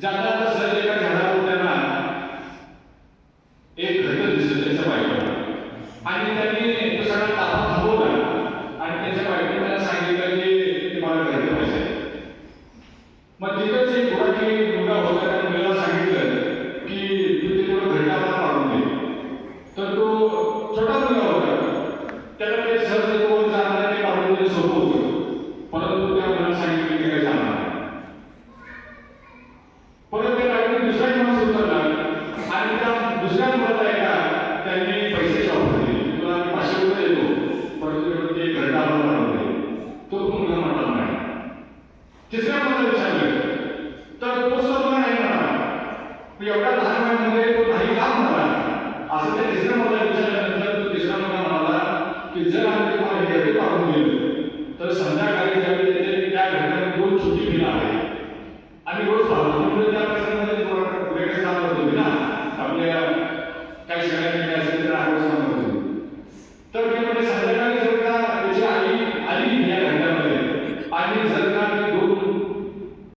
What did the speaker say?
जाता सहज एका झाडावर त्यांना एक घटक दिसलं त्याच्या बायकोला, आणि त्यांनी तो सगळा ताबा थांबवला आणि त्याच्या बायकोने त्याला सांगितलं की मला घडलं पाहिजे. मग तिथंच एक गुराखी मुलगा होता, त्या मुलाला सांगितलं की तू ते तेवढं घरटा मला पाडून दे. तर तो छोटा मुलगा होता, त्याला ते सहज वर जाणार